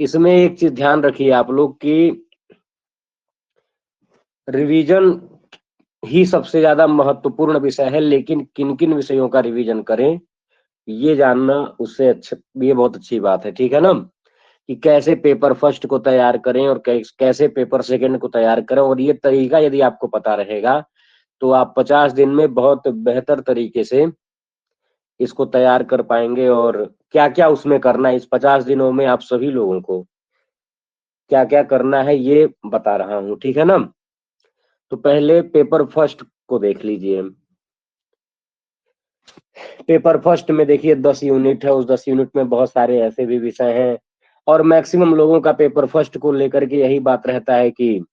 इसमें एक चीज ध्यान रखिए आप लोग कि रिवीजन ही सबसे ज्यादा महत्वपूर्ण विषय है, लेकिन किन किन विषयों का रिवीजन करें ये जानना उससे अच्छा, ये बहुत अच्छी बात है, ठीक है ना। कि कैसे पेपर फर्स्ट को तैयार करें और कैसे पेपर सेकंड को तैयार करें, और ये तरीका यदि आपको पता रहेगा तो आप 50 दिन में बहुत बेहतर तरीके से इसको तैयार कर पाएंगे। और क्या क्या उसमें करना है इस 50 दिनों में, आप सभी लोगों को क्या क्या करना है ये बता रहा हूँ, ठीक है ना। तो पहले पेपर फर्स्ट को देख लीजिए। पेपर फर्स्ट में देखिए 10 यूनिट है, उस 10 यूनिट में बहुत सारे ऐसे भी विषय हैं, और मैक्सिमम लोगों का पेपर फर्स्ट को लेकर के यही बात रहता है कि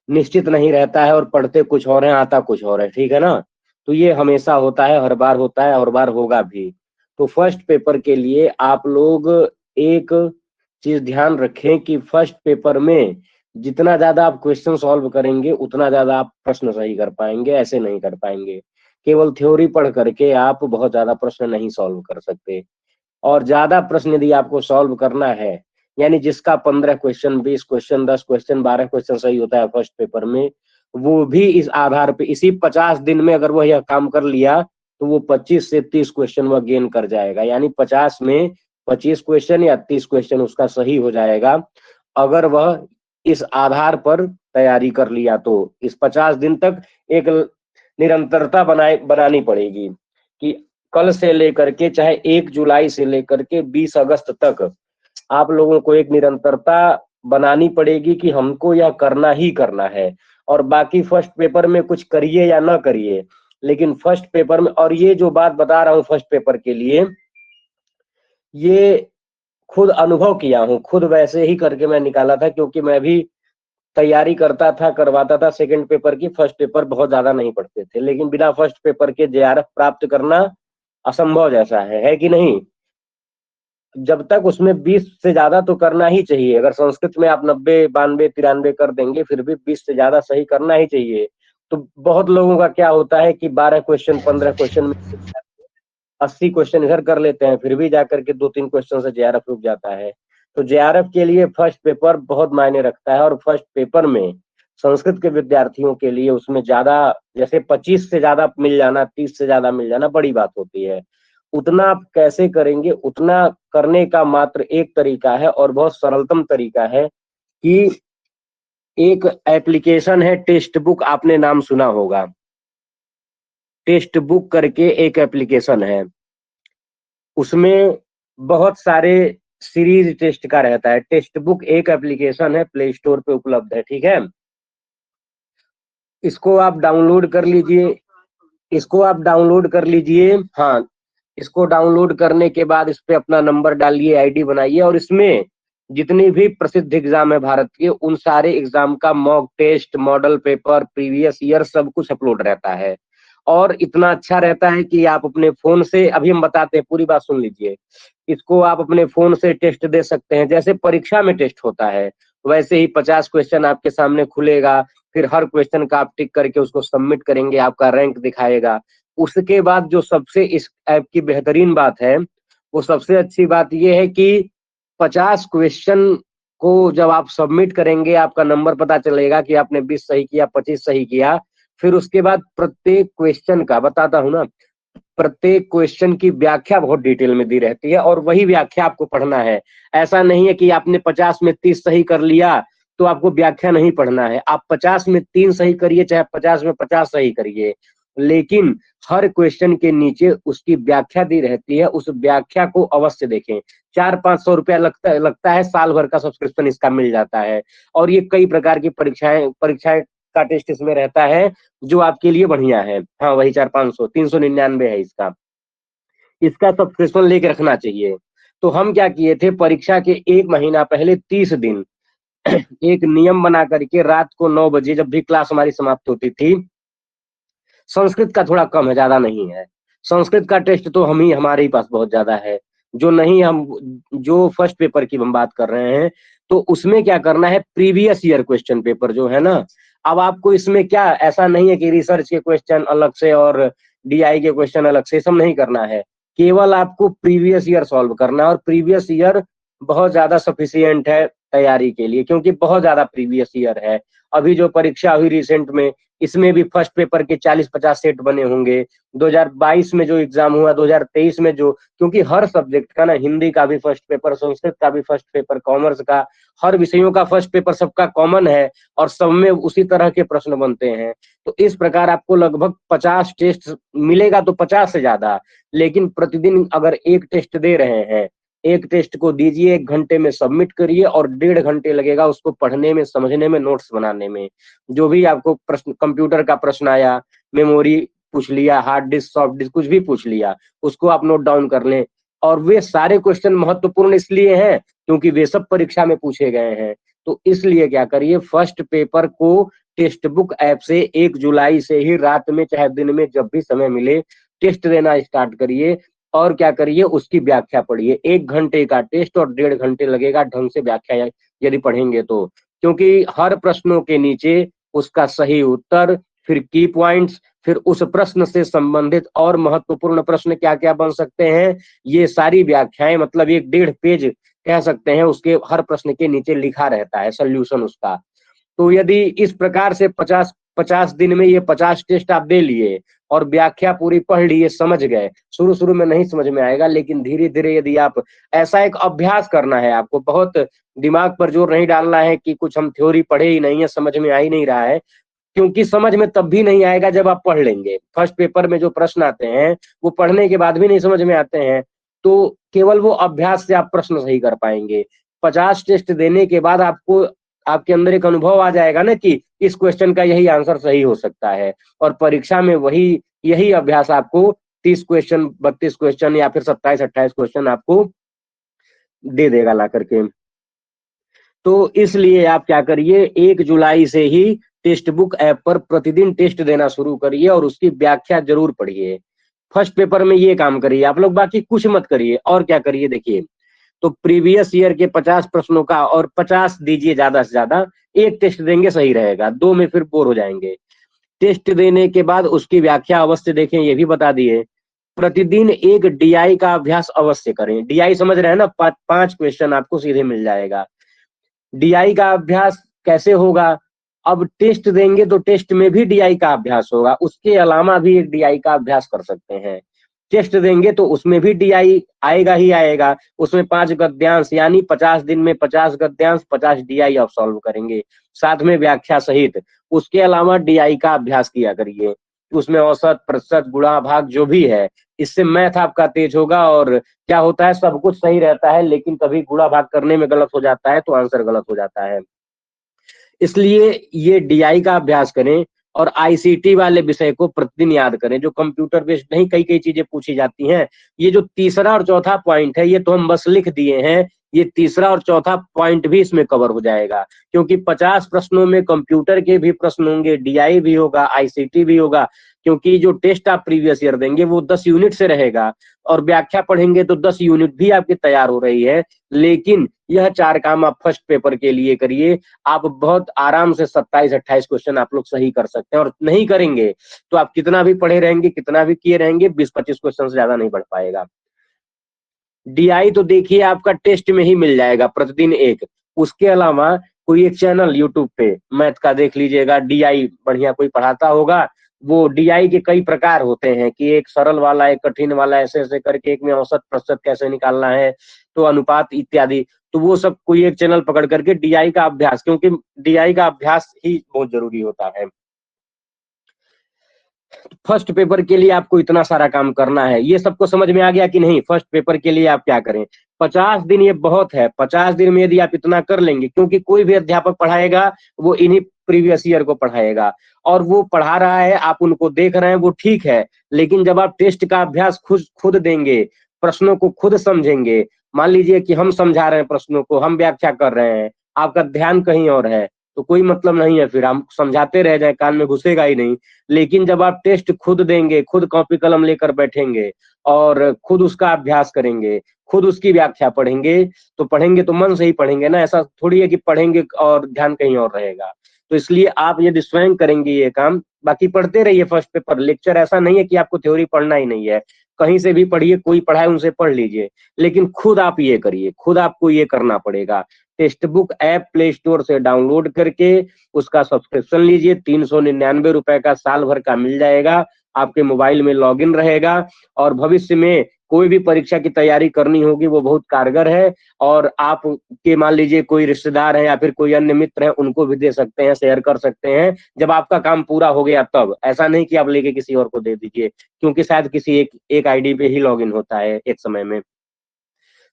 निश्चित नहीं रहता है और पढ़ते कुछ और है, आता कुछ और है, ठीक है ना। तो ये हमेशा होता है, हर बार होता है, हर बार होगा भी। तो फर्स्ट पेपर के लिए आप लोग एक चीज ध्यान रखें कि फर्स्ट पेपर में जितना ज्यादा आप क्वेश्चन सॉल्व करेंगे उतना ज्यादा आप प्रश्न सही कर पाएंगे, ऐसे नहीं कर पाएंगे। केवल थ्योरी पढ़ करके आप बहुत ज्यादा प्रश्न नहीं सॉल्व कर सकते। और ज्यादा प्रश्न यदि आपको सॉल्व करना है, यानी जिसका 15 क्वेश्चन, 20 क्वेश्चन, 10 क्वेश्चन, 12 क्वेश्चन सही होता है फर्स्ट पेपर में, वो भी इस आधार पे इसी 50 दिन में अगर वह यह काम कर लिया तो वो 25 से 30 क्वेश्चन वह गेन कर जाएगा। यानी 50 में 25 क्वेश्चन या 30 क्वेश्चन उसका सही हो जाएगा, अगर वह इस आधार पर तैयारी कर लिया तो। इस 50 दिन तक एक निरंतरता बनानी पड़ेगी कि कल से लेकर के, चाहे 1 जुलाई से लेकर के 20 अगस्त तक आप लोगों को एक निरंतरता बनानी पड़ेगी कि हमको यह करना ही करना है। और बाकी फर्स्ट पेपर में कुछ करिए या ना करिए, लेकिन फर्स्ट पेपर में, और ये जो बात बता रहा हूँ फर्स्ट पेपर के लिए, ये खुद अनुभव किया हूँ, खुद वैसे ही करके मैं निकाला था, क्योंकि मैं भी तैयारी करता था, करवाता था सेकंड पेपर की। फर्स्ट पेपर बहुत ज्यादा नहीं पढ़ते थे, लेकिन बिना फर्स्ट पेपर के जेआरएफ प्राप्त करना असंभव जैसा है कि नहीं। जब तक उसमें 20 से ज्यादा तो करना ही चाहिए। अगर संस्कृत में आप 90, 92, 93 कर देंगे, फिर भी 20 से ज्यादा सही करना ही चाहिए। तो बहुत लोगों का क्या होता है कि 12 क्वेश्चन, 15 क्वेश्चन में 80 क्वेश्चन इधर कर लेते हैं, फिर भी जाकर के 2-3 क्वेश्चन से जेआरएफ रुक जाता है। तो जेआरएफ के लिए फर्स्ट पेपर बहुत मायने रखता है, और फर्स्ट पेपर में संस्कृत के विद्यार्थियों के लिए उसमें ज्यादा, जैसे 25 से ज्यादा मिल जाना, 30 से ज्यादा मिल जाना बड़ी बात होती है। उतना आप कैसे करेंगे, उतना करने का मात्र एक तरीका है, और बहुत सरलतम तरीका है कि एक एप्लीकेशन है टेक्स्ट बुक, आपने नाम सुना होगा। टेक्स्ट बुक करके एक एप्लीकेशन है, उसमें बहुत सारे सीरीज टेस्ट का रहता है। टेक्स्ट बुक एक एप्लीकेशन है, प्ले स्टोर पे उपलब्ध है, ठीक है। इसको आप डाउनलोड कर लीजिए, इसको आप डाउनलोड कर लीजिए। हाँ, इसको डाउनलोड करने के बाद इस पे अपना नंबर डालिए, आईडी बनाइए, और इसमें जितनी भी प्रसिद्ध एग्जाम है भारत के, उन सारे एग्जाम का mock test, model paper, previous year सब कुछ अपलोड रहता है। और इतना अच्छा रहता है कि आप अपने फोन से, अभी हम बताते हैं, पूरी बात सुन लीजिए। इसको आप अपने फोन से टेस्ट दे सकते हैं, जैसे परीक्षा में टेस्ट होता है वैसे ही 50 क्वेश्चन आपके सामने खुलेगा। फिर हर क्वेश्चन का आप टिक करके उसको सबमिट करेंगे, आपका रैंक दिखाएगा। उसके बाद जो सबसे इस ऐप की बेहतरीन बात है, वो सबसे अच्छी बात ये है कि 50 क्वेश्चन को जब आप सबमिट करेंगे, आपका नंबर पता चलेगा कि आपने 20 सही किया, 25 सही किया। फिर उसके बाद प्रत्येक क्वेश्चन का बताता हूं ना, प्रत्येक क्वेश्चन की व्याख्या बहुत डिटेल में दी रहती है, और वही व्याख्या आपको पढ़ना है। ऐसा नहीं है कि आपने 50 में 30 सही कर लिया तो आपको व्याख्या नहीं पढ़ना है। आप 50 में 3 सही करिए, चाहे 50 में 50 सही करिए, लेकिन हर क्वेश्चन के नीचे उसकी व्याख्या दी रहती है, उस व्याख्या को अवश्य देखें। 400-500 रुपया लगता है, साल भर का सब्सक्रिप्शन इसका मिल जाता है। और ये कई प्रकार की परीक्षाएं परीक्षाएं का टेस्ट इसमें रहता है, जो आपके लिए बढ़िया है। हाँ, वही 400-500, 399 है इसका। इसका सब्सक्रिप्शन लेके रखना चाहिए। तो हम क्या किए थे, परीक्षा के 1 महीना पहले 30 दिन एक नियम बना करके रात को 9 बजे जब भी क्लास हमारी समाप्त होती थी, संस्कृत का थोड़ा कम है, ज्यादा नहीं है। संस्कृत का टेस्ट तो हम ही, हमारे ही पास बहुत ज्यादा है। जो नहीं, हम जो फर्स्ट पेपर की हम बात कर रहे हैं, तो उसमें क्या करना है, प्रीवियस ईयर क्वेश्चन पेपर जो है ना, अब आपको इसमें क्या, ऐसा नहीं है कि रिसर्च के क्वेश्चन अलग से और डीआई के क्वेश्चन अलग से, सब नहीं करना है। केवल आपको प्रीवियस ईयर सॉल्व करना है, और प्रीवियस ईयर बहुत ज्यादा सफिशियंट है तैयारी के लिए, क्योंकि बहुत ज्यादा प्रीवियस ईयर है। अभी जो परीक्षा हुई रिसेंट में, इसमें भी फर्स्ट पेपर के 40-50 सेट बने होंगे। 2022 में जो एग्जाम हुआ, 2023 में जो, क्योंकि हर सब्जेक्ट का ना, हिंदी का भी फर्स्ट पेपर, संस्कृत का भी फर्स्ट पेपर, कॉमर्स का, हर विषयों का फर्स्ट पेपर सबका कॉमन है, और सब में उसी तरह के प्रश्न बनते हैं। तो इस प्रकार आपको लगभग 50 टेस्ट मिलेगा, तो 50 से ज्यादा। लेकिन प्रतिदिन अगर एक टेस्ट दे रहे हैं, एक टेस्ट को दीजिए, 1 घंटे में सबमिट करिए, और 1.5 घंटे लगेगा उसको पढ़ने में, समझने में, नोट्स बनाने में। जो भी आपको प्रश्न, कंप्यूटर का प्रश्न आया, मेमोरी पूछ लिया, हार्ड डिस्क, सॉफ्ट डिस्क, कुछ भी पूछ लिया, उसको आप नोट डाउन कर लें। और वे सारे क्वेश्चन महत्वपूर्ण इसलिए हैं क्योंकि वे सब परीक्षा में पूछे गए हैं। तो इसलिए क्या करिए, फर्स्ट पेपर को टेक्स्ट बुक ऐप से 1 जुलाई से ही रात में चाहे दिन में जब भी समय मिले टेस्ट देना स्टार्ट करिए। और क्या करिए, उसकी व्याख्या पढ़िए। 1 घंटे का टेस्ट और 1.5 घंटे लगेगा ढंग से व्याख्या यदि पढ़ेंगे तो, क्योंकि हर प्रश्नों के नीचे उसका सही उत्तर, फिर की पॉइंट्स, फिर उस प्रश्न से संबंधित और महत्वपूर्ण प्रश्न क्या क्या बन सकते हैं, ये सारी व्याख्याएं, मतलब 1.5 पेज कह सकते हैं, उसके हर प्रश्न के नीचे लिखा रहता है सोल्यूशन उसका। तो यदि इस प्रकार से 50 दिन में ये 50 टेस्ट आप दे लिए और व्याख्या पूरी पढ़ लिए, समझ गए, शुरू शुरू में नहीं समझ में आएगा, लेकिन धीरे धीरे यदि आप, ऐसा एक अभ्यास करना है आपको, बहुत दिमाग पर जोर नहीं डालना है कि कुछ हम थ्योरी पढ़े ही नहीं है, समझ में आ ही नहीं रहा है, क्योंकि समझ में तब भी नहीं आएगा जब आप पढ़ लेंगे। फर्स्ट पेपर में जो प्रश्न आते हैं वो पढ़ने के बाद भी नहीं समझ में आते हैं, तो केवल वो अभ्यास से आप प्रश्न सही कर पाएंगे। 50 टेस्ट देने के बाद आपको, आपके अंदर एक अनुभव आ जाएगा ना कि इस क्वेश्चन का यही आंसर सही हो सकता है, और परीक्षा में वही, यही अभ्यास आपको 30 क्वेश्चन, 32 क्वेश्चन, या फिर 27-28 क्वेश्चन आपको दे देगा ला करके। तो इसलिए आप क्या करिए, 1 जुलाई से ही टेक्स्ट बुक ऐप पर प्रतिदिन टेस्ट देना शुरू करिए, और उसकी व्याख्या जरूर पढ़िए। फर्स्ट पेपर में ये काम करिए आप लोग, बाकी कुछ मत करिए। और क्या करिए, देखिए, तो प्रीवियस ईयर के 50 प्रश्नों का, और 50 दीजिए ज्यादा से ज्यादा, एक टेस्ट देंगे सही रहेगा, 2 में फिर बोर हो जाएंगे। टेस्ट देने के बाद उसकी व्याख्या अवश्य देखें, ये भी बता दिए। प्रतिदिन एक डीआई का अभ्यास अवश्य करें। डीआई समझ रहे हैं ना, 5 क्वेश्चन आपको सीधे मिल जाएगा। डीआई का अभ्यास कैसे होगा, अब टेस्ट देंगे तो टेस्ट में भी डीआई का अभ्यास होगा, उसके अलावा भी एक डीआई का अभ्यास कर सकते हैं। टेस्ट देंगे तो उसमें भी डीआई आएगा ही आएगा, उसमें 5 गद्यांश, यानी 50 दिन में 50 गद्यांश, 50 डीआई आप सॉल्व करेंगे, साथ में व्याख्या सहित। उसके अलावा डीआई का अभ्यास किया करिए, उसमें औसत, प्रतिशत, गुणा भाग जो भी है, इससे मैथ आपका तेज होगा। और क्या होता है, सब कुछ सही रहता है, लेकिन कभी गुणा भाग करने में गलत हो जाता है तो आंसर गलत हो जाता है। इसलिए ये डीआई का अभ्यास करें, और आईसीटी वाले विषय को प्रतिदिन याद करें, जो कंप्यूटर बेस्ड नहीं, कई कई चीजें पूछी जाती हैं। ये जो तीसरा और चौथा पॉइंट है, ये तो हम बस लिख दिए हैं, ये तीसरा और चौथा पॉइंट भी इसमें कवर हो जाएगा, क्योंकि 50 प्रश्नों में कंप्यूटर के भी प्रश्न होंगे, डीआई भी होगा, आईसीटी भी होगा, क्योंकि जो टेस्ट आप प्रीवियस ईयर देंगे वो 10 यूनिट से रहेगा, और व्याख्या पढ़ेंगे तो 10 यूनिट भी आपकी तैयार हो रही है। लेकिन यह 4 काम आप फर्स्ट पेपर के लिए करिए, आप बहुत आराम से 27-28 क्वेश्चन आप लोग सही कर सकते हैं। और नहीं करेंगे तो आप कितना भी पढ़े रहेंगे, कितना भी किए रहेंगे, 20-25 क्वेश्चन से ज्यादा नहीं बढ़ पाएगा। डीआई तो देखिए आपका टेस्ट में ही मिल जाएगा, प्रतिदिन एक। उसके अलावा कोई एक चैनल यूट्यूब पे मैथ का देख लीजिएगा, डीआई बढ़िया कोई पढ़ाता होगा। वो डीआई के कई प्रकार होते हैं कि एक सरल वाला, एक कठिन वाला, ऐसे ऐसे करके, एक में औसत प्रतिशत कैसे निकालना है, तो अनुपात इत्यादि। तो वो सब कोई एक चैनल पकड़ करके डीआई का अभ्यास, क्योंकि डीआई का अभ्यास ही बहुत जरूरी होता है। फर्स्ट पेपर के लिए आपको इतना सारा काम करना है, ये सबको समझ में आ गया कि नहीं? फर्स्ट पेपर के लिए आप क्या करें, 50 दिन ये बहुत है। 50 दिन में यदि आप इतना कर लेंगे, क्योंकि कोई भी अध्यापक पढ़ाएगा वो इन्हीं प्रीवियस ईयर को पढ़ाएगा, और वो पढ़ा रहा है, आप उनको देख रहे हैं, वो ठीक है। लेकिन जब आप टेस्ट का अभ्यास खुद खुद देंगे, प्रश्नों को खुद समझेंगे, मान लीजिए कि हम समझा रहे हैं प्रश्नों को, हम व्याख्या कर रहे हैं, आपका ध्यान कहीं और है, तो कोई मतलब नहीं है, फिर हम समझाते रह जाए, कान में घुसेगा ही नहीं। लेकिन जब आप टेस्ट खुद देंगे, खुद कॉपी कलम लेकर बैठेंगे, और खुद उसका अभ्यास करेंगे, खुद उसकी व्याख्या पढ़ेंगे, तो पढ़ेंगे तो मन से ही पढ़ेंगे ना, ऐसा थोड़ी है कि पढ़ेंगे और ध्यान कहीं और रहेगा। तो इसलिए आप यदि स्वयं करेंगे ये काम, बाकी पढ़ते रहिए फर्स्ट पेपर, लेक्चर ऐसा नहीं है कि आपको थ्योरी पढ़ना ही नहीं है, कहीं से भी पढ़िए, कोई पढ़ाए उनसे पढ़ लीजिए, लेकिन खुद आप ये करिए, खुद आपको ये करना पड़ेगा। Text book app play store से डाउनलोड करके उसका सब्सक्रिप्शन लीजिए, 399 रुपए का साल भर का मिल जाएगा, आपके मोबाइल में लॉगिन रहेगा, और भविष्य में कोई भी परीक्षा की तैयारी करनी होगी वो बहुत कारगर है। और आप के मान लीजिए कोई रिश्तेदार है या फिर कोई अन्य मित्र है, उनको भी दे सकते हैं, शेयर कर सकते हैं, जब आपका काम पूरा हो गया तब। ऐसा नहीं कि आप लेके किसी और को दे दीजिए, क्योंकि शायद किसी एक आईडी पे ही लॉगिन होता है एक समय में।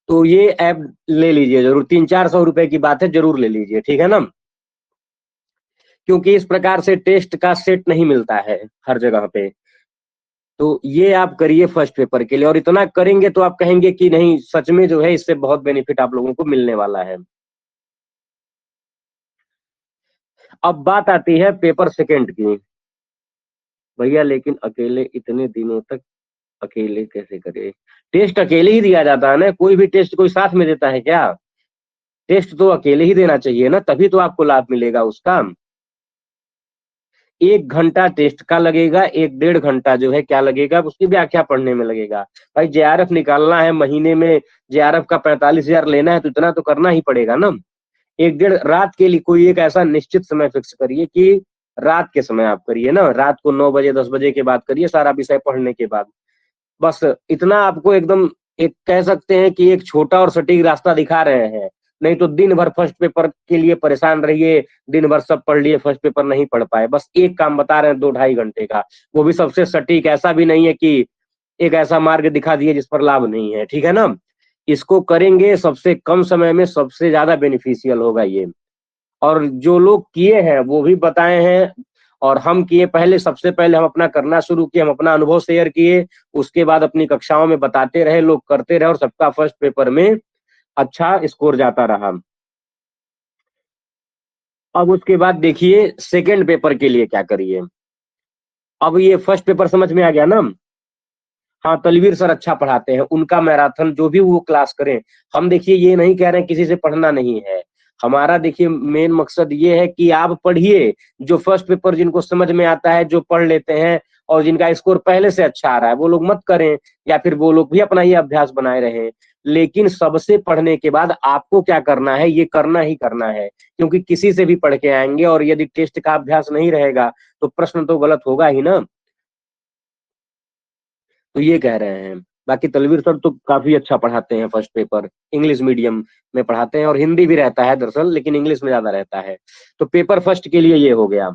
तो ये ऐप ले लीजिए जरूर, 300-400 रुपए की बात है, जरूर ले लीजिए, ठीक है ना। क्योंकि इस प्रकार से टेस्ट का सेट नहीं मिलता है हर जगह पे। तो ये आप करिए फर्स्ट पेपर के लिए, और इतना करेंगे तो आप कहेंगे कि नहीं सच में जो है इससे बहुत बेनिफिट आप लोगों को मिलने वाला है। अब बात आती है पेपर सेकंड की। भैया लेकिन अकेले इतने दिनों तक अकेले कैसे करे? टेस्ट अकेले ही दिया जाता है ना, कोई भी टेस्ट कोई साथ में देता है क्या? टेस्ट तो अकेले ही देना चाहिए ना, तभी तो आपको लाभ मिलेगा उसका। 1 घंटा टेस्ट का लगेगा, 1-1.5 घंटा जो है क्या लगेगा, उसकी व्याख्या पढ़ने में लगेगा। भाई जेआरएफ निकालना है महीने में, जेआरएफ का 45,000 लेना है, तो इतना तो करना ही पड़ेगा ना। 1-1.5 रात के लिए कोई एक ऐसा निश्चित समय फिक्स करिए कि रात के समय आप करिए ना, रात को 9 बजे 10 बजे के बाद करिए, सारा विषय पढ़ने के बाद। बस इतना आपको एकदम एक कह सकते हैं कि एक छोटा और सटीक रास्ता दिखा रहे हैं। नहीं तो दिन भर फर्स्ट पेपर के लिए परेशान रहिए, दिन भर सब पढ़ लिए, फर्स्ट पेपर नहीं पढ़ पाए। बस एक काम बता रहे हैं 2-2.5 घंटे का, वो भी सबसे सटीक, ऐसा भी नहीं है कि एक ऐसा मार्ग दिखा दिए जिस पर लाभ नहीं है, ठीक है ना। इसको करेंगे सबसे कम समय में सबसे ज्यादा बेनिफिशियल होगा ये। और जो लोग किए हैं वो भी बताए हैं, और हम किए पहले, सबसे पहले हम अपना करना शुरू किए, हम अपना अनुभव शेयर किए, उसके बाद अपनी कक्षाओं में बताते रहे, लोग करते रहे, और सबका फर्स्ट पेपर में अच्छा स्कोर जाता रहा। अब उसके बाद देखिए सेकेंड पेपर के लिए क्या करिए। अब ये फर्स्ट पेपर समझ में आ गया ना। हाँ, तलवीर सर अच्छा पढ़ाते हैं, उनका मैराथन जो भी वो क्लास करें। हम देखिए ये नहीं कह रहे हैं किसी से पढ़ना नहीं है, हमारा देखिए मेन मकसद ये है कि आप पढ़िए, जो फर्स्ट पेपर जिनको समझ में आता है, जो पढ़ लेते हैं और जिनका स्कोर पहले से अच्छा आ रहा है, वो लोग मत करें, या फिर वो लोग भी अपना ये अभ्यास बनाए रहें। लेकिन सबसे पढ़ने के बाद आपको क्या करना है, ये करना ही करना है, क्योंकि किसी से भी पढ़ के आएंगे, और यदि टेस्ट का अभ्यास नहीं रहेगा तो प्रश्न तो गलत होगा ही ना। तो ये कह रहे हैं। बाकी तलवीर सर तो काफी अच्छा पढ़ाते हैं, फर्स्ट पेपर इंग्लिश मीडियम में पढ़ाते हैं, और हिंदी भी रहता है दरअसल, लेकिन इंग्लिश में ज्यादा रहता है। तो पेपर फर्स्ट के लिए ये हो गया।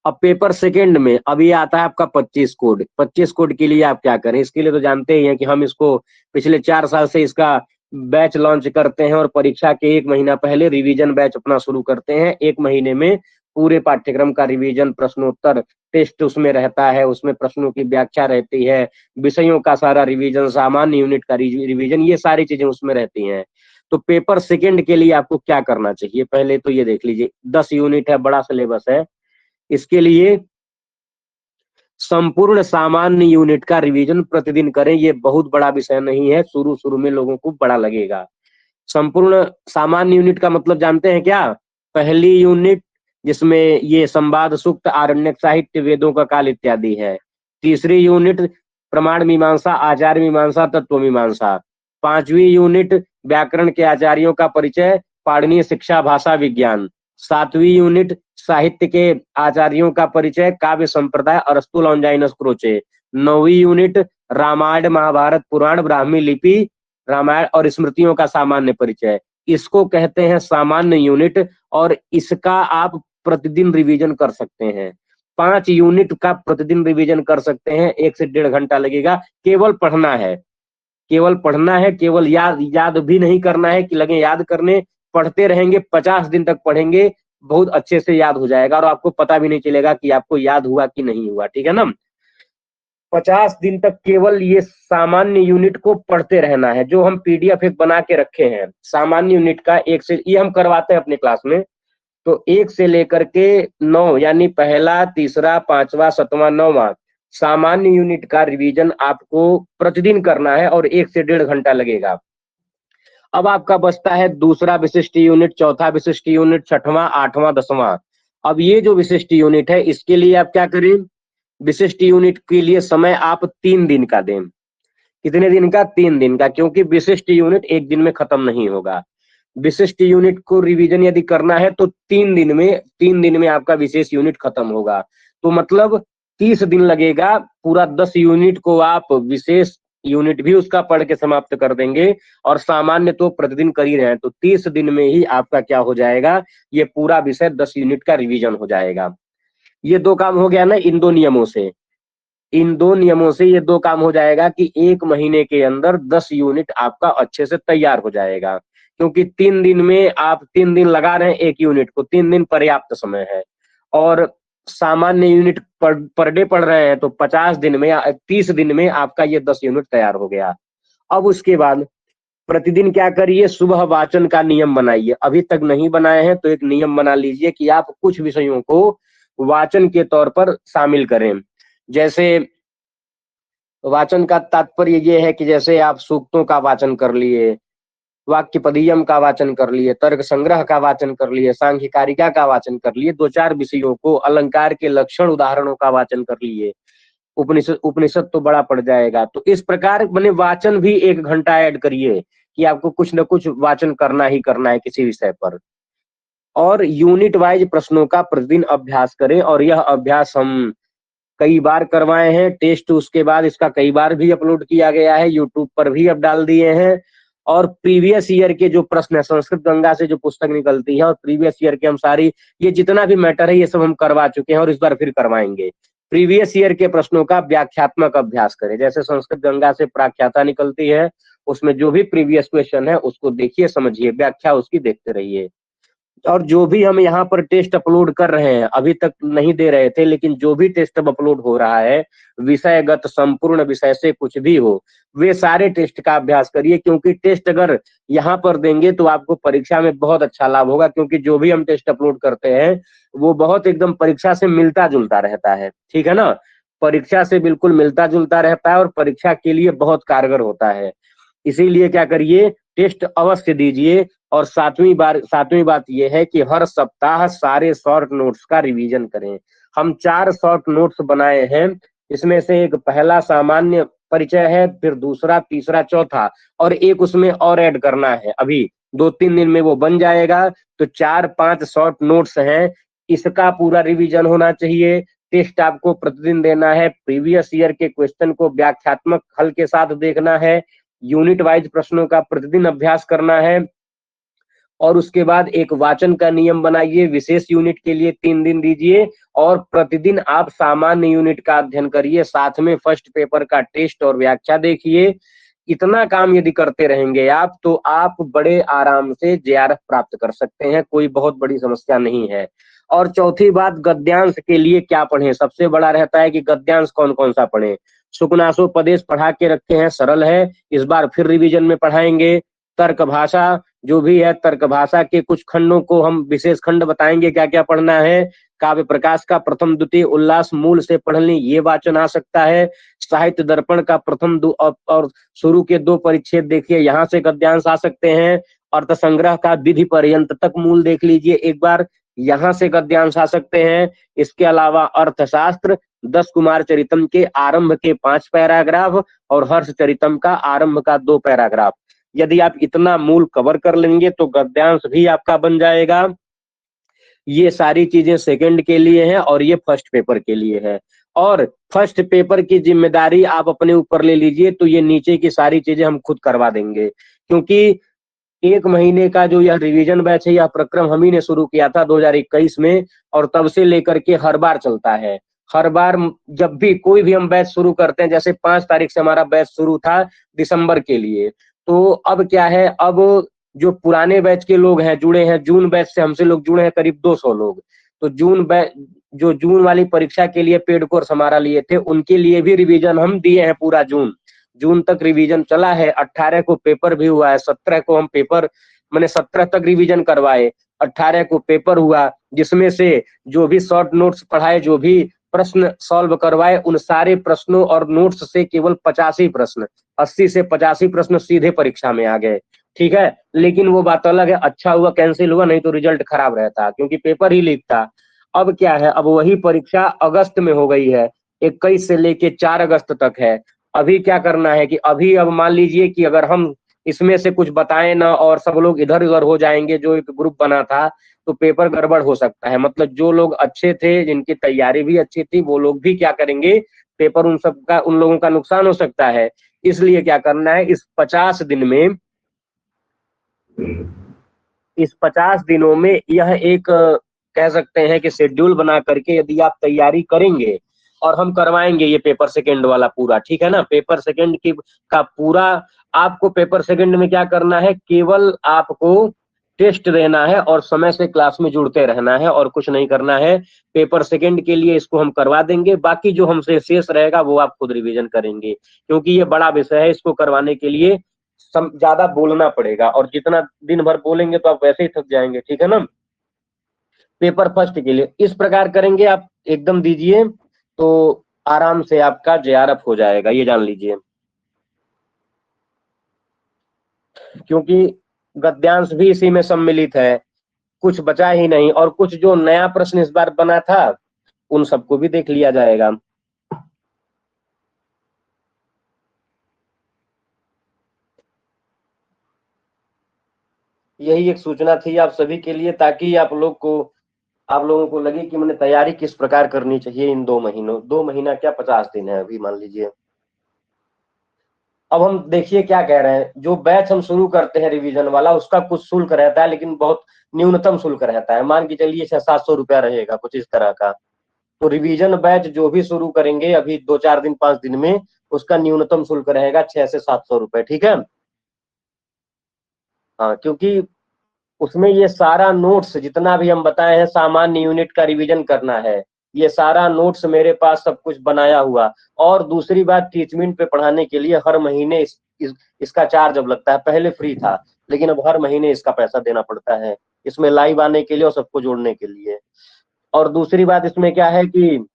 अब पेपर सेकंड में अभी आता है आपका 25 कोड। 25 कोड के लिए आप क्या करें, इसके लिए तो जानते ही हैं कि हम इसको पिछले 4 साल से इसका बैच लॉन्च करते हैं, और परीक्षा के 1 महीना पहले रिवीजन बैच अपना शुरू करते हैं। 1 महीने में पूरे पाठ्यक्रम का रिवीजन, प्रश्नोत्तर टेस्ट उसमें रहता है, उसमें प्रश्नों की व्याख्या रहती है, विषयों का सारा रिवीजन, सामान्य यूनिट का रिवीजन, ये सारी चीजें उसमें रहती हैं। तो पेपर सेकंड के लिए आपको क्या करना चाहिए, पहले तो ये देख लीजिए, 10 यूनिट है, बड़ा सिलेबस है। इसके लिए संपूर्ण सामान्य यूनिट का रिवीजन प्रतिदिन करें। ये बहुत बड़ा विषय नहीं है, शुरू शुरू में लोगों को बड़ा लगेगा। संपूर्ण सामान्य यूनिट का मतलब जानते हैं क्या? पहली यूनिट जिसमें ये संवाद, सूक्त, आरण्यक साहित्य, वेदों का काल इत्यादि है। तीसरी यूनिट प्रमाण मीमांसा, आचार्य मीमांसा, तत्व मीमांसा। 5वीं यूनिट व्याकरण के आचार्यों का परिचय, पाणिनीय शिक्षा, भाषा विज्ञान। 7वीं यूनिट साहित्य के आचार्यों का परिचय, काव्य संप्रदाय, अरस्तु, लॉन्जाइनस, क्रोचे। 9वीं यूनिट रामायण, महाभारत, पुराण, ब्राह्मी लिपि, रामायण और स्मृतियों का सामान्य परिचय। इसको कहते हैं सामान्य यूनिट, और इसका आप प्रतिदिन रिवीजन कर सकते हैं। 5 यूनिट का प्रतिदिन रिवीजन कर सकते हैं, 1 से 1.5 घंटा लगेगा। केवल पढ़ना है, केवल पढ़ना है, केवल याद याद भी नहीं करना है कि लगे याद करने। पढ़ते रहेंगे, 50 दिन तक पढ़ेंगे, बहुत अच्छे से याद हो जाएगा, और आपको पता भी नहीं चलेगा कि आपको याद हुआ कि नहीं हुआ, ठीक है ना। 50 दिन तक केवल ये सामान्य यूनिट को पढ़ते रहना है, जो हम पीडीएफ एक बना के रखे हैं सामान्य यूनिट का, एक से ये हम करवाते हैं अपने क्लास में। तो 1 से लेकर के 9, यानी पहला, तीसरा, पांचवा, सातवां, नौवां सामान्य यूनिट का रिवीजन आपको प्रतिदिन करना है, और 1 से 1.5 घंटा लगेगा। अब आपका बचता है दूसरा विशिष्ट यूनिट, चौथा विशिष्ट यूनिट, छठवां, आठवां, 10वां। अब ये जो विशिष्ट यूनिट है इसके लिए आप क्या करें, विशिष्ट यूनिट के लिए समय आप 3 दिन का दें। कितने दिन का? 3 दिन का, क्योंकि विशिष्ट यूनिट एक दिन में खत्म नहीं होगा। विशिष्ट यूनिट को रिवीजन यदि करना है तो 3 दिन में आपका विशेष यूनिट खत्म होगा। तो मतलब 30 दिन लगेगा, पूरा 10 यूनिट को आप विशेष यूनिट भी उसका पढ़ के समाप्त कर देंगे, और सामान्य तो प्रतिदिन कर ही रहे हैं, तो 30 दिन में ही आपका क्या हो जाएगा, ये पूरा विषय 10 यूनिट का रिवीजन हो जाएगा। ये 2 काम हो गया ना इन 2 नियमों से। इन 2 नियमों से ये 2 काम हो जाएगा कि 1 महीने के अंदर 10 यूनिट आपका अच्छे से तैयार हो जाएगा, क्योंकि 3 दिन में आप 3 दिन लगा रहे हैं एक यूनिट को, 3 दिन पर्याप्त समय है। और सामान्य यूनिट पर डे पढ़ रहे हैं तो 50 दिन में या 30 दिन में आपका ये 10 यूनिट तैयार हो गया। अब उसके बाद प्रतिदिन क्या करिए, सुबह वाचन का नियम बनाइए। अभी तक नहीं बनाए हैं तो एक नियम बना लीजिए कि आप कुछ विषयों को वाचन के तौर पर शामिल करें। जैसे वाचन का तात्पर्य ये है कि जैसे आप सूक्तों का वाचन कर लिए, वाक्यपदीयम का वाचन कर लिए, तर्क संग्रह का वाचन कर लिए, सांख्यकारिका का वाचन कर लिए, 2-4 विषयों को, अलंकार के लक्षण उदाहरणों का वाचन कर लिए। उपनिषद उपनिषद तो बड़ा पड़ जाएगा, तो इस प्रकार मैंने वाचन भी 1 घंटा ऐड करिए कि आपको कुछ न कुछ वाचन करना ही करना है किसी विषय पर। और यूनिट वाइज प्रश्नों का प्रतिदिन अभ्यास करें, और यह अभ्यास हम कई बार करवाए हैं। टेस्ट उसके बाद इसका कई बार भी अपलोड किया गया है, यूट्यूब पर भी अब डाल दिए हैं। और प्रीवियस ईयर के जो प्रश्न है, संस्कृत गंगा से जो पुस्तक निकलती है और प्रीवियस ईयर के हम सारी, ये जितना भी मैटर है ये सब हम करवा चुके हैं और इस बार फिर करवाएंगे। प्रीवियस ईयर के प्रश्नों का व्याख्यात्मक अभ्यास करें। जैसे संस्कृत गंगा से प्राख्याता निकलती है, उसमें जो भी प्रीवियस क्वेश्चन है उसको देखिए, समझिए, व्याख्या उसकी देखते रहिए। और जो भी हम यहाँ पर टेस्ट अपलोड कर रहे हैं, अभी तक नहीं दे रहे थे, लेकिन जो भी टेस्ट अब अपलोड हो रहा है, विषयगत संपूर्ण विषय से कुछ भी हो, वे सारे टेस्ट का अभ्यास करिए, क्योंकि टेस्ट अगर यहाँ पर देंगे तो आपको परीक्षा में बहुत अच्छा लाभ होगा, क्योंकि जो भी हम टेस्ट अपलोड करते हैं वो बहुत एकदम परीक्षा से मिलता जुलता रहता है। ठीक है ना, परीक्षा से बिल्कुल मिलता जुलता रहता है और परीक्षा के लिए बहुत कारगर होता है। इसीलिए क्या करिए, टेस्ट अवश्य दीजिए। और सातवीं बात यह है कि हर सप्ताह सारे शॉर्ट नोट्स का रिवीजन करें। हम 4 शॉर्ट नोट्स बनाए हैं, इसमें से एक पहला सामान्य परिचय है, फिर दूसरा, तीसरा, चौथा, और एक उसमें और ऐड करना है। अभी 2-3 दिन में वो बन जाएगा। तो 4-5 शॉर्ट नोट्स हैं, इसका पूरा रिवीजन होना चाहिए। टेस्ट आपको प्रतिदिन देना है, प्रीवियस ईयर के क्वेश्चन को व्याख्यात्मक हल के साथ देखना है, यूनिट वाइज प्रश्नों का प्रतिदिन अभ्यास करना है, और उसके बाद एक वाचन का नियम बनाइए। विशेष यूनिट के लिए 3 दिन दीजिए, और प्रतिदिन आप सामान्य यूनिट का अध्ययन करिए, साथ में फर्स्ट पेपर का टेस्ट और व्याख्या देखिए। इतना काम यदि करते रहेंगे आप, तो आप बड़े आराम से जेआरएफ प्राप्त कर सकते हैं, कोई बहुत बड़ी समस्या नहीं है। और चौथी बात, गद्यांश के लिए क्या पढ़ें, सबसे बड़ा रहता है कि गद्यांश कौन कौन सा पढ़ें। सुकनासोपदेश पढ़ा के रखे हैं, सरल है, इस बार फिर रिवीजन में पढ़ाएंगे। तर्क भाषा जो भी है, तर्क भाषा के कुछ खंडों को हम विशेष खंड बताएंगे क्या क्या पढ़ना है। काव्य प्रकाश का प्रथम द्वितीय उल्लास मूल से पढ़ लें, ये वाचन आ सकता है। साहित्य दर्पण का प्रथम और शुरू के 2 परिच्छेद देखिए, यहाँ से गद्यांश आ सकते हैं। अर्थ संग्रह का विधि पर्यंत तक मूल देख लीजिए एक बार, यहाँ से गद्यांश आ सकते हैं। इसके अलावा अर्थशास्त्र, 10 कुमार चरितम के आरंभ के 5 पैराग्राफ और हर्ष चरितम का आरंभ का 2 पैराग्राफ। यदि आप इतना मूल कवर कर लेंगे तो गद्यांश भी आपका बन जाएगा। ये सारी चीजें सेकंड के लिए हैं और ये फर्स्ट पेपर के लिए है। और फर्स्ट पेपर की जिम्मेदारी आप अपने ऊपर ले लीजिए, तो ये नीचे की सारी चीजें हम खुद करवा देंगे, क्योंकि 1 महीने का जो यह रिवीजन बैच है, यह प्रक्रम हम ही ने शुरू किया था 2021 में, और तब से लेकर के हर बार चलता है। हर बार जब भी कोई भी हम बैच शुरू करते हैं, जैसे 5 तारीख से हमारा बैच शुरू था दिसंबर के लिए, तो अब क्या है, अब जो पुराने बैच के लोग हैं जुड़े हैं, जून बैच से हमसे लोग जुड़े हैं करीब 200 लोग, तो जून वाली परीक्षा के लिए पेड कोर्स हमारा लिए थे, उनके लिए भी रिवीजन हम दिए हैं। पूरा जून तक रिवीजन चला है। 18 को पेपर भी हुआ है, 17 को हम पेपर, मैंने 17 तक रिवीजन करवाए, 18 को पेपर हुआ, जिसमें से जो भी शॉर्ट नोट्स पढ़ाए, जो भी प्रश्न सॉल्व करवाए, उन सारे प्रश्नों और नोट्स से केवल 85 प्रश्न, 80 से 85 प्रश्न सीधे परीक्षा में आ गए। ठीक है, लेकिन वो बात अलग है, अच्छा हुआ कैंसिल हुआ, नहीं तो रिजल्ट खराब रहता, क्योंकि पेपर ही लीक था। अब क्या है, अब वही परीक्षा अगस्त में हो गई है, 21 से लेके 4 अगस्त तक है। अभी क्या करना है कि अभी अब मान लीजिए कि अगर हम इसमें से कुछ बताएं ना और सब लोग इधर उधर हो जाएंगे, जो एक ग्रुप बना था, तो पेपर गड़बड़ हो सकता है। मतलब जो लोग अच्छे थे, जिनकी तैयारी भी अच्छी थी, वो लोग भी क्या करेंगे, पेपर उन सबका, उन लोगों का नुकसान हो सकता है। इसलिए क्या करना है, इस 50 दिन में, इस 50 दिनों में यह एक कह सकते हैं कि शेड्यूल बना करके यदि आप तैयारी करेंगे, और हम करवाएंगे ये पेपर सेकंड वाला पूरा, ठीक है ना, पेपर सेकंड की का पूरा। आपको पेपर सेकंड में क्या करना है, केवल आपको टेस्ट देना है और समय से क्लास में जुड़ते रहना है, और कुछ नहीं करना है। पेपर सेकंड के लिए इसको हम करवा देंगे, बाकी जो हमसे शेष रहेगा वो आप खुद रिवीजन करेंगे, क्योंकि ये बड़ा विषय है, इसको करवाने के लिए ज्यादा बोलना पड़ेगा, और जितना दिन भर बोलेंगे तो आप वैसे ही थक जाएंगे, ठीक है ना। पेपर फर्स्ट के लिए इस प्रकार करेंगे, आप एकदम दीजिए, तो आराम से आपका जेआरएफ हो जाएगा, ये जान लीजिए। क्योंकि गद्यांश भी इसी में सम्मिलित है, कुछ बचा ही नहीं, और कुछ जो नया प्रश्न इस बार बना था उन सबको भी देख लिया जाएगा। यही एक सूचना थी आप सभी के लिए, ताकि आप लोगों को लगे कि मैंने तैयारी किस प्रकार करनी चाहिए इन 2 महीनों, 2 महीना क्या, 50 दिन है अभी, मान लीजिए। अब हम देखिए क्या कह रहे हैं, जो बैच हम शुरू करते हैं रिवीजन वाला, उसका कुछ शुल्क रहता है, लेकिन बहुत न्यूनतम शुल्क रहता है, मान के चलिए 600-700 रुपया रहेगा, कुछ इस तरह का। तो रिवीजन बैच जो भी शुरू करेंगे अभी 2-4 दिन 5 दिन में, उसका न्यूनतम शुल्क रहेगा 600 से 700 रुपए, ठीक है। हाँ, क्योंकि उसमें ये सारा नोट्स जितना भी हम बताए हैं, सामान्य यूनिट का रिवीजन करना है, ये सारा नोट्स मेरे पास सब कुछ बनाया हुआ। और दूसरी बात, टीचमेंट पे पढ़ाने के लिए हर महीने इसका चार्ज अब लगता है, पहले फ्री था, लेकिन अब हर महीने इसका पैसा देना पड़ता है, इसमें लाइव आने के लिए और सबको जोड़ने के लिए। और दूसरी बात इसमें क्या है कि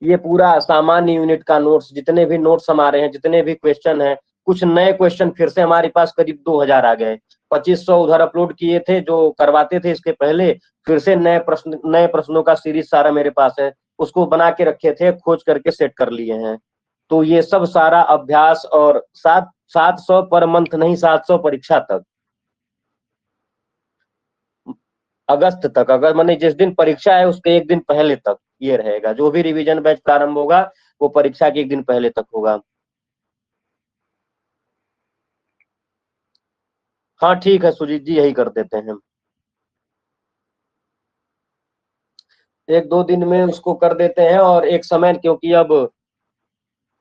ये पूरा सामान्य यूनिट का नोट्स, जितने भी नोट्स हमारे हैं, जितने भी क्वेश्चन हैं, कुछ नए क्वेश्चन फिर से हमारे पास करीब 2000 आ गए। 2500 उधर अपलोड किए थे जो करवाते थे इसके पहले, फिर से नए प्रश्नों का सीरीज सारा मेरे पास है, उसको बना के रखे थे, खोज करके सेट कर लिए हैं। तो ये सब सारा अभ्यास, और 700 पर मंथ नहीं, 700 परीक्षा तक, अगस्त तक, अगर मैंने जिस दिन परीक्षा है उसके एक दिन पहले तक ये रहेगा, जो भी रिवीजन बैच प्रारंभ होगा वो परीक्षा के एक दिन पहले तक होगा। हाँ ठीक है सुजीत जी, यही कर देते हैं, 1-2 दिन में उसको कर देते हैं, और एक समय, क्योंकि अब,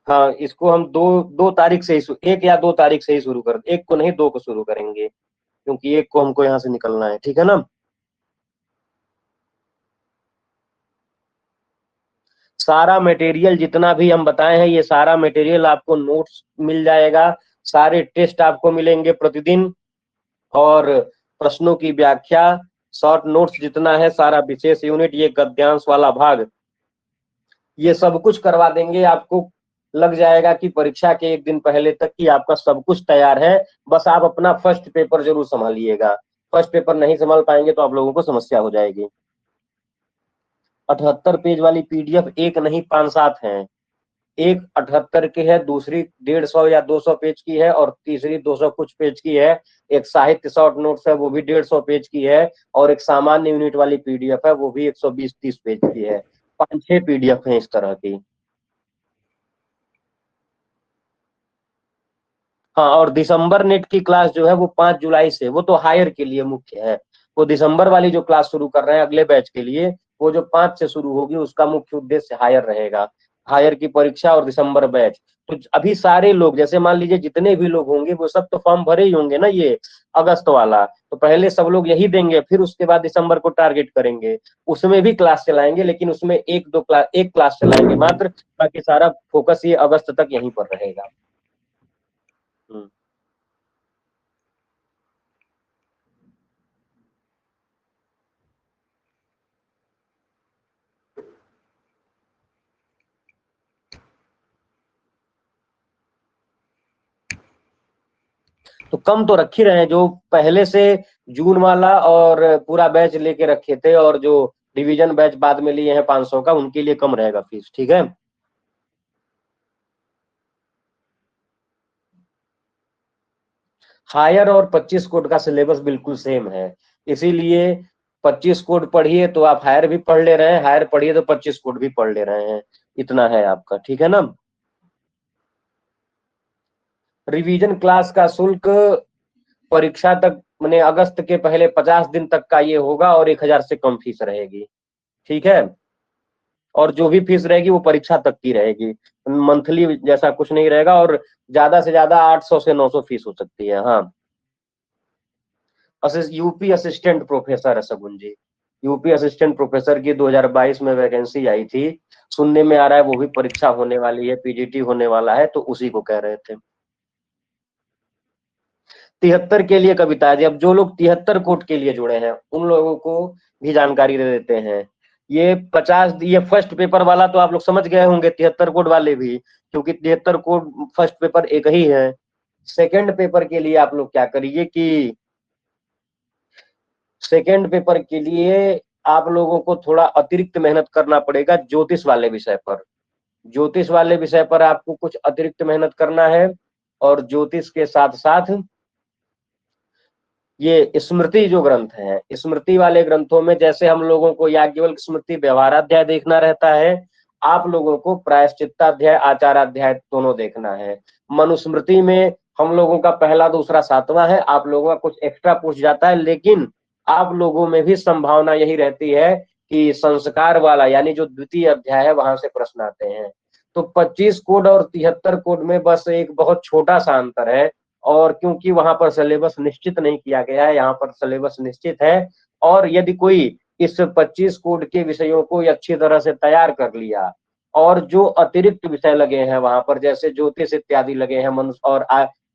हाँ, इसको हम 2 तारीख से ही, 1 या 2 तारीख से ही शुरू कर, एक को नहीं, 2 को शुरू करेंगे, क्योंकि एक को हमको यहाँ से निकलना है, ठीक है ना। सारा मटेरियल जितना भी हम बताए हैं, ये सारा मटेरियल आपको नोट्स मिल जाएगा, सारे टेस्ट आपको मिलेंगे प्रतिदिन, और प्रश्नों की व्याख्या, शॉर्ट नोट्स जितना है, सारा विशेष यूनिट, ये गद्यांश वाला भाग, ये सब कुछ करवा देंगे आपको। लग जाएगा कि परीक्षा के एक दिन पहले तक की आपका सब कुछ तैयार है। बस आप अपना फर्स्ट पेपर जरूर संभालिएगा, फर्स्ट पेपर नहीं संभाल पाएंगे तो आप लोगों को समस्या हो जाएगी। 78 पेज वाली पीडीएफ एक नहीं, 5-7 हैं। एक 78 की है, दूसरी 150 या 200 पेज की है, और तीसरी 200 कुछ पेज की है। एक साहित्य शॉर्ट नोट्स है, वो भी 150 पेज की है, और एक सामान्य यूनिट वाली पीडीएफ है, वो भी 120-30 पेज की है। 5-6 पीडीएफ है इस तरह की। हाँ, और दिसंबर नेट की क्लास जो है वो 5 जुलाई से, वो तो हायर के लिए मुख्य है। वो दिसंबर वाली जो क्लास शुरू कर रहे हैं अगले बैच के लिए, वो जो 5 से शुरू होगी, उसका मुख्य उद्देश्य हायर रहेगा, हायर की परीक्षा और दिसंबर बैच। तो अभी सारे लोग, जैसे मान लीजिए जितने भी लोग होंगे, वो सब तो फॉर्म भरे ही होंगे ना, ये अगस्त वाला, तो पहले सब लोग यही देंगे, फिर उसके बाद दिसंबर को टारगेट करेंगे। उसमें भी क्लास चलाएंगे, लेकिन उसमें एक क्लास चलाएंगे मात्र, बाकी सारा फोकस ये अगस्त तक यहीं पर रहेगा। हम्म। तो कम तो रख ही रहे हैं, जो पहले से जून वाला और पूरा बैच लेके रखे थे और जो डिवीजन बैच बाद में लिए हैं 500 का, उनके लिए कम रहेगा फीस, ठीक है। हायर और 25 कोड का सिलेबस बिल्कुल सेम है, इसीलिए 25 कोड पढ़िए तो आप हायर भी पढ़ ले रहे हैं, हायर पढ़िए तो 25 कोड भी पढ़ ले रहे हैं, इतना है आपका, ठीक है ना। रिवीजन क्लास का शुल्क परीक्षा तक मैंने अगस्त के पहले 50 दिन तक का ये होगा और 1000 से कम फीस रहेगी, ठीक है। और जो भी फीस रहेगी वो परीक्षा तक की रहेगी, मंथली जैसा कुछ नहीं रहेगा, और ज्यादा से ज्यादा 800 से 900 फीस हो सकती है। हाँ, यूपी असिस्टेंट प्रोफेसर है सगुन जी, यूपी असिस्टेंट प्रोफेसर की 2022 में वैकेंसी आई थी, सुनने में आ रहा है वो भी परीक्षा होने वाली है, पीजीटी होने वाला है, तो उसी को कह रहे थे। 73 के लिए कविता जी, अब जो लोग 73 कोट के लिए जुड़े हैं उन लोगों को भी जानकारी दे देते हैं। ये 50, ये फर्स्ट पेपर वाला तो आप लोग समझ गए होंगे, 73 कोड वाले भी, क्योंकि 73 कोड फर्स्ट पेपर एक ही है। सेकंड पेपर के लिए आप लोग क्या करिए कि सेकेंड पेपर के लिए आप लोगों को थोड़ा अतिरिक्त मेहनत करना पड़ेगा ज्योतिष वाले विषय पर, ज्योतिष वाले विषय पर आपको कुछ अतिरिक्त मेहनत करना है। और ज्योतिष के साथ साथ ये स्मृति जो ग्रंथ है, स्मृति वाले ग्रंथों में जैसे हम लोगों को याज्ञवल्क्य स्मृति व्यवहाराध्याय देखना रहता है, आप लोगों को प्रायश्चित्ताध्याय आचाराध्याय दोनों देखना है। मनुस्मृति में हम लोगों का पहला दूसरा सातवां है, आप लोगों का कुछ एक्स्ट्रा पूछ जाता है, लेकिन आप लोगों में भी संभावना यही रहती है कि संस्कार वाला यानी जो द्वितीय अध्याय है वहां से प्रश्न आते हैं। तो 25 कोड और 73 कोड में बस एक बहुत छोटा सा अंतर है, और क्योंकि वहां पर सिलेबस निश्चित नहीं किया गया है, यहाँ पर सिलेबस निश्चित है। और यदि कोई इस 25 कोड के विषयों को अच्छी तरह से तैयार कर लिया, और जो अतिरिक्त विषय लगे हैं वहां पर जैसे ज्योतिष इत्यादि लगे हैं, मनुष्य और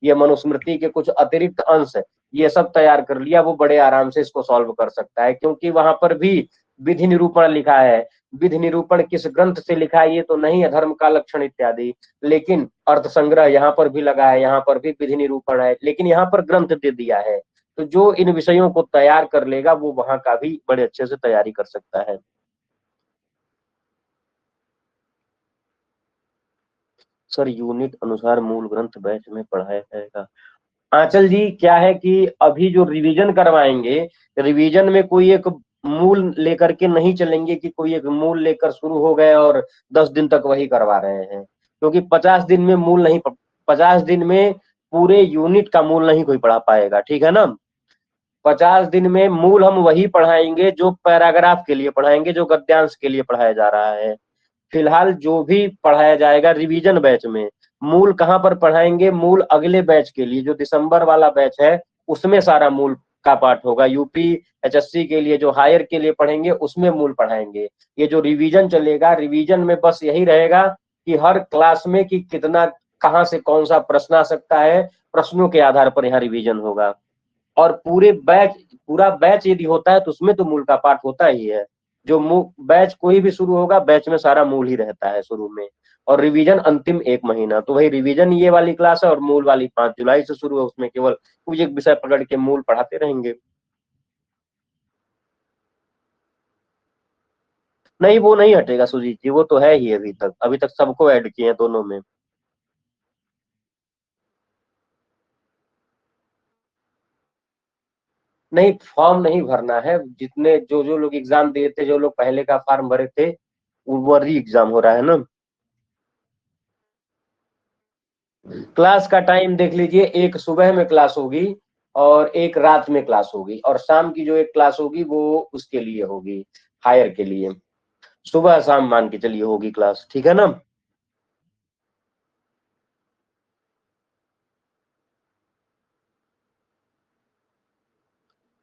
ये मनुस्मृति के कुछ अतिरिक्त अंश, ये सब तैयार कर लिया, वो बड़े आराम से इसको सॉल्व कर सकता है, क्योंकि वहां पर भी विधि निरूपण लिखा है। विधि निरूपण किस ग्रंथ से लिखा है ये तो नहीं है, धर्म का लक्षण इत्यादि, लेकिन अर्थ संग्रह यहाँ पर भी लगा है, यहाँ पर भी विधि निरूपण है, लेकिन यहाँ पर ग्रंथ दे दिया है। तो जो इन विषयों को तैयार कर लेगा वो वहां का भी बड़े अच्छे से तैयारी कर सकता है। सर यूनिट अनुसार मूल ग्रंथ बैच में पढ़ाया जाएगा। आंचल जी क्या है कि अभी जो रिवीजन करवाएंगे, रिवीजन में कोई एक मूल लेकर के नहीं चलेंगे कि कोई एक मूल लेकर शुरू हो गए और 10 दिन तक वही करवा रहे हैं, क्योंकि 50 दिन में मूल नहीं, 50 दिन में पूरे यूनिट का मूल नहीं कोई पढ़ा पाएगा, ठीक है ना। 50 दिन में मूल हम वही पढ़ाएंगे जो पैराग्राफ के लिए पढ़ाएंगे, जो गद्यांश के लिए पढ़ाया जा रहा है। फिलहाल जो भी पढ़ाया जाएगा रिवीजन बैच में, मूल कहाँ पर पढ़ाएंगे, मूल अगले बैच के लिए जो दिसंबर वाला बैच है उसमें सारा मूल का पाठ होगा। यूपी एचएससी के लिए जो हायर के लिए पढ़ेंगे उसमें मूल पढ़ाएंगे। ये जो रिवीजन चलेगा, रिवीजन में बस यही रहेगा कि हर क्लास में कि कितना कहाँ से कौन सा प्रश्न आ सकता है, प्रश्नों के आधार पर यहाँ रिवीजन होगा। और पूरा बैच यदि होता है तो उसमें तो मूल का पाठ होता ही है। जो बैच कोई भी शुरू होगा, बैच में सारा मूल ही रहता है शुरू में, और रिवीजन अंतिम 1 महीना। तो वही रिवीजन ये वाली क्लास है, और मूल वाली 5 जुलाई से शुरू है, उसमें केवल कुछ एक विषय पकड़ के मूल पढ़ाते रहेंगे। नहीं वो नहीं हटेगा सुजीत जी, वो तो है ही, अभी तक सबको ऐड किए हैं दोनों में। नहीं फॉर्म नहीं भरना है, जितने जो जो लोग एग्जाम दिए थे, जो लोग पहले का फॉर्म भरे थे, वो री एग्जाम हो रहा है ना। क्लास का टाइम देख लीजिए, एक सुबह में क्लास होगी और एक रात में क्लास होगी, और शाम की जो एक क्लास होगी वो उसके लिए होगी, हायर के लिए। सुबह शाम मान के चलिए होगी क्लास, ठीक है ना।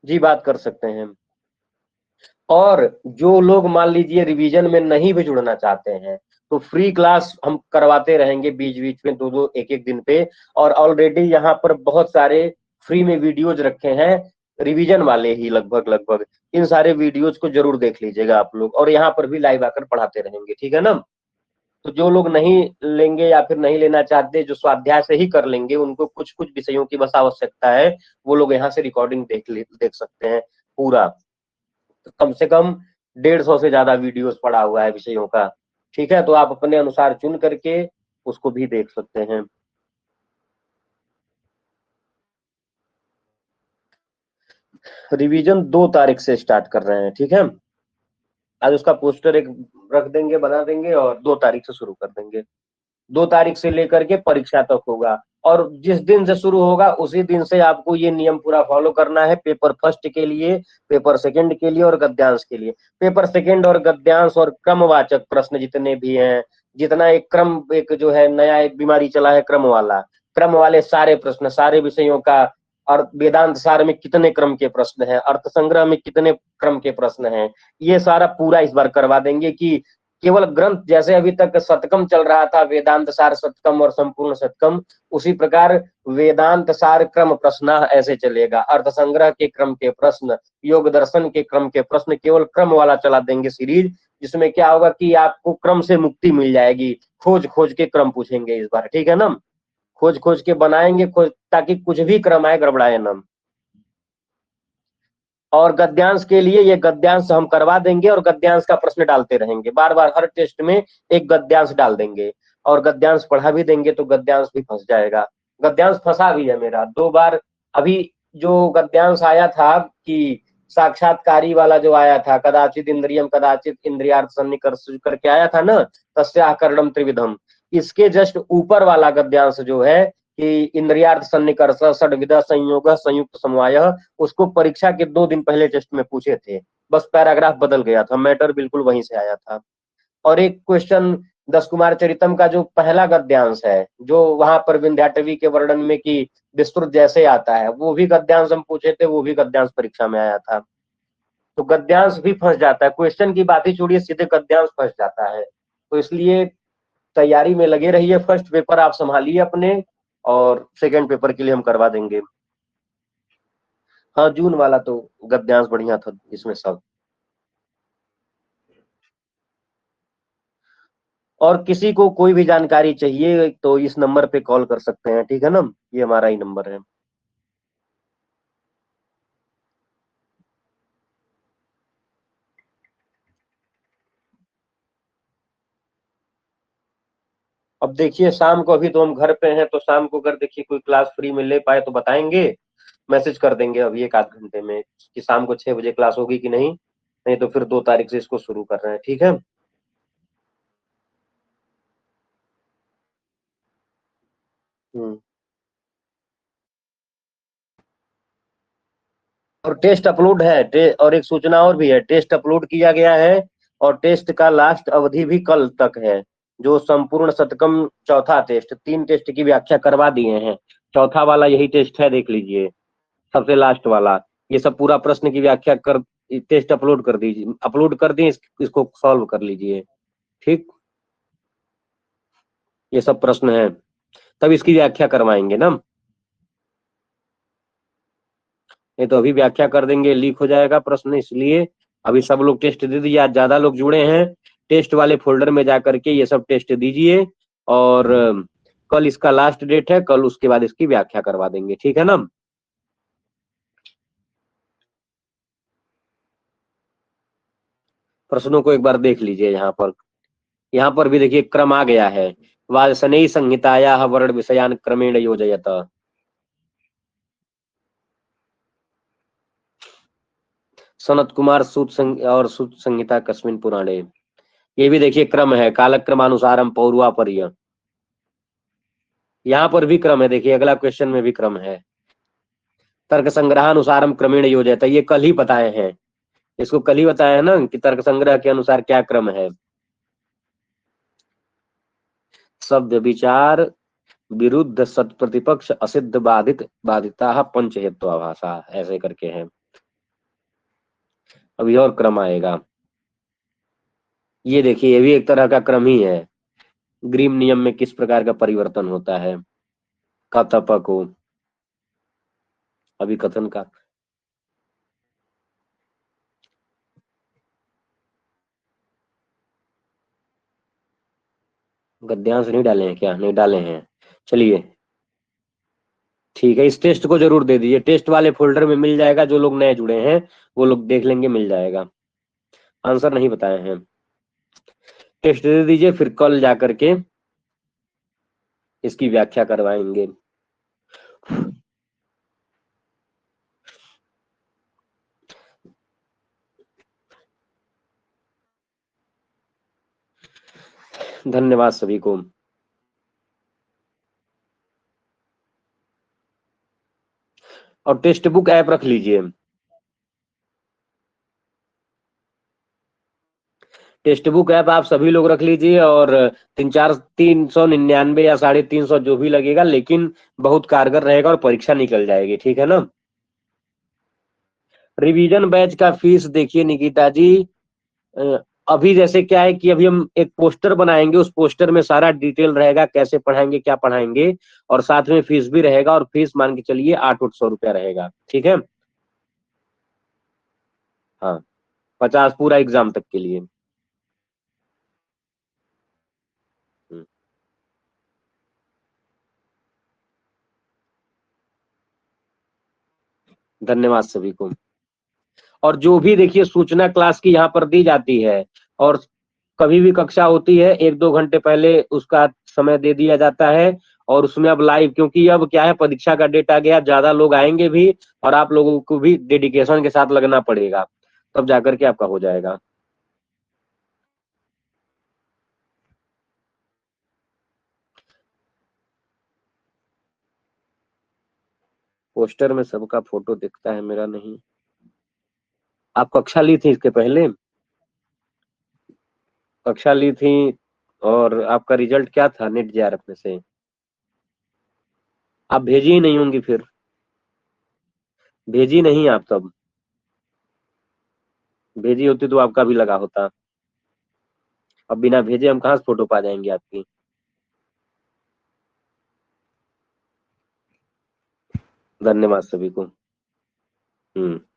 जी बात कर सकते हैं। और जो लोग मान लीजिए रिवीजन में नहीं भी जुड़ना चाहते हैं, तो फ्री क्लास हम करवाते रहेंगे बीच बीच में, दो दो एक एक दिन पे। और ऑलरेडी यहाँ पर बहुत सारे फ्री में वीडियोज रखे हैं, रिवीजन वाले ही लगभग लगभग। इन सारे वीडियोज को जरूर देख लीजिएगा आप लोग, और यहाँ पर भी लाइव आकर पढ़ाते रहेंगे, ठीक है ना। तो जो लोग नहीं लेंगे या फिर नहीं लेना चाहते, जो स्वाध्याय से ही कर लेंगे, उनको कुछ कुछ विषयों की बस आवश्यकता है, वो लोग यहाँ से रिकॉर्डिंग देख सकते हैं पूरा। तो कम से कम 150 से ज्यादा वीडियोस पड़ा हुआ है विषयों का। ठीक है, तो आप अपने अनुसार चुन करके उसको भी देख सकते हैं। रिवीजन 2 तारीख से स्टार्ट कर रहे हैं। ठीक है, आज उसका पोस्टर एक रख देंगे, बना देंगे, और 2 तारीख से शुरू कर देंगे। 2 तारीख से लेकर के परीक्षा तक होगा, और जिस दिन से शुरू होगा उसी दिन से आपको ये नियम पूरा फॉलो करना है। पेपर फर्स्ट के लिए, पेपर सेकंड के लिए और गद्यांश के लिए। पेपर सेकंड और गद्यांश और क्रमवाचक प्रश्न जितने भी हैं, जितना एक क्रम, एक जो है नया एक बीमारी चला है क्रम वाला, क्रम वाले सारे प्रश्न, सारे विषयों का। और वेदांत सार में कितने क्रम के प्रश्न हैं, अर्थ संग्रह में कितने क्रम के प्रश्न हैं, ये सारा पूरा इस बार करवा देंगे। कि केवल ग्रंथ, जैसे अभी तक शतकम चल रहा था, वेदांत सार शतकम और संपूर्ण शतकम, उसी प्रकार वेदांत सार क्रम प्रश्न ऐसे चलेगा। अर्थ संग्रह के क्रम के प्रश्न, योग दर्शन के क्रम के प्रश्न, केवल क्रम वाला चला देंगे सीरीज, जिसमें क्या होगा कि आपको क्रम से मुक्ति मिल जाएगी। खोज खोज के क्रम पूछेंगे इस बार, ठीक है ना। खोज खोज के बनाएंगे खोज, ताकि कुछ भी क्रम आए गड़बड़ाए ना। और गद्यांश के लिए ये गद्यांश हम करवा देंगे, और गद्यांश का प्रश्न डालते रहेंगे बार बार, हर टेस्ट में एक गद्यांश डाल देंगे। और गद्यांश पढ़ा भी देंगे तो गद्यांश भी फंस जाएगा। गद्यांश फंसा भी है मेरा 2 बार। अभी जो गद्यांश आया था कि साक्षात्कारी वाला जो आया था, कदाचित इंद्रियम कदाचित इंद्रियार्थ सन्निकर्ष करके आया था ना, तस्या कर्णम त्रिविधम, इसके जस्ट ऊपर वाला गद्यांश जो है कि इंद्रियार्थ सन्निकर्ष षड्विध संयोग संयुक्त समवाय, उसको परीक्षा के 2 दिन पहले टेस्ट में पूछे थे। बस पैराग्राफ बदल गया था, मैटर बिल्कुल वहीं से आया था। और एक क्वेश्चन 10 कुमार चरितम का जो पहला गद्यांश है, जो वहां पर विंध्याटवी के वर्णन में कि विस्तृत जैसे आता है, वो भी गद्यांश हम पूछे थे, वो भी गद्यांश परीक्षा में आया था। तो गद्यांश भी फंस जाता है, क्वेश्चन की बात ही छोड़िए, सीधे गद्यांश फंस जाता है। तो इसलिए तैयारी में लगे रहिए, फर्स्ट पेपर आप संभालिए अपने, और सेकंड पेपर के लिए हम करवा देंगे। हाँ, जून वाला तो गद्यांश बढ़िया था इसमें सब। और किसी को कोई भी जानकारी चाहिए तो इस नंबर पे कॉल कर सकते हैं, ठीक है ना, ये हमारा ही नंबर है। अब देखिए, शाम को, अभी तो हम घर पे हैं, तो शाम को अगर देखिए कोई क्लास फ्री में ले पाए तो बताएंगे, मैसेज कर देंगे अभी 1 आध घंटे में कि शाम को 6 बजे क्लास होगी कि नहीं। नहीं तो फिर 2 तारीख से इसको शुरू कर रहे हैं, ठीक है। हम्म। और टेस्ट अपलोड है, और एक सूचना और भी है, टेस्ट अपलोड किया गया है, और टेस्ट का लास्ट अवधि भी कल तक है। जो संपूर्ण शतकम चौथा टेस्ट, 3 टेस्ट की व्याख्या करवा दिए हैं, चौथा वाला यही टेस्ट है, देख लीजिए, सबसे लास्ट वाला। ये सब पूरा प्रश्न की व्याख्या कर, टेस्ट अपलोड कर दीजिए, अपलोड कर दिए, इसको सॉल्व कर लीजिए। ठीक, ये सब प्रश्न है, तब इसकी व्याख्या करवाएंगे ना। नहीं तो अभी व्याख्या कर देंगे, लीक हो जाएगा प्रश्न, इसलिए अभी सब लोग टेस्ट दे दीजिए। आज ज्यादा लोग जुड़े हैं, टेस्ट वाले फोल्डर में जा करके ये सब टेस्ट दीजिए। और कल इसका लास्ट डेट है, कल उसके बाद इसकी व्याख्या करवा देंगे, ठीक है ना। प्रश्नों को एक बार देख लीजिए, यहाँ पर भी देखिए क्रम आ गया है। वाजसनेयी संहिताया वर्ण विषयान क्रमेण योजयत। सनत कुमार और सूत संहिता कस्मिन पुराणे, ये भी देखिए क्रम है, कालक्रमानुसारम पौर्वापर्य। यहाँ पर भी क्रम है, देखिए अगला क्वेश्चन में भी क्रम है। तर्क संग्रहानुसारम क्रमेण योजयत, ये कल ही बताए हैं, इसको कल ही बताया है ना कि तर्क संग्रह के अनुसार क्या क्रम है। शब्द विचार विरुद्ध सत प्रतिपक्ष असिद्ध बाधित बाधिता पंच हेत्वाभाषा, ऐसे करके है। अभी और क्रम आएगा, ये देखिए, ये भी एक तरह का क्रम ही है। ग्रीम नियम में किस प्रकार का परिवर्तन होता है, कथप को, अभिकथन का। गद्यांश नहीं डाले हैं क्या? नहीं डाले हैं। चलिए ठीक है, इस टेस्ट को जरूर दे दीजिए, टेस्ट वाले फोल्डर में मिल जाएगा, जो लोग नए जुड़े हैं वो लोग देख लेंगे, मिल जाएगा। आंसर नहीं बताए हैं। टेस्ट दे दीजिए, फिर कल जा करके इसकी व्याख्या करवाएंगे। धन्यवाद सभी को। और टेक्स्ट बुक ऐप रख लीजिए। टेक्स्ट बुक ऐप आप सभी लोग रख लीजिए, और 399 या 350 जो भी लगेगा, लेकिन बहुत कारगर रहेगा और परीक्षा निकल जाएगी, ठीक है ना। रिवीजन बैच का फीस देखिए निकिता जी, अ, अभी जैसे क्या है कि अभी हम एक पोस्टर बनाएंगे, उस पोस्टर में सारा डिटेल रहेगा, कैसे पढ़ाएंगे, क्या पढ़ाएंगे, और साथ में फीस भी रहेगा, और फीस मान के चलिए 800 रुपया रहेगा, ठीक है। हाँ, 50 पूरा एग्जाम तक के लिए। हम्म, धन्यवाद सभी को। और जो भी देखिए सूचना क्लास की यहाँ पर दी जाती है, और कभी भी कक्षा होती है 1-2 घंटे पहले उसका समय दे दिया जाता है, और उसमें अब लाइव, क्योंकि अब क्या है, परीक्षा का डेट आ गया, ज्यादा लोग आएंगे भी, और आप लोगों को भी डेडिकेशन के साथ लगना पड़ेगा, तब जाकर के आपका हो जाएगा। पोस्टर में सबका फोटो दिखता है, मेरा नहीं। आप कक्षा ली थी इसके पहले? कक्षा ली थी, और आपका रिजल्ट क्या था नेट जेआरएफ में से? आप भेजी ही नहीं होंगी फिर। भेजी नहीं आप तब। भेजी होती तो आपका भी लगा होता। अब बिना भेजे हम कहाँ से फोटो पा जाएंगे आपकी। धन्यवाद सभी को। हम्म।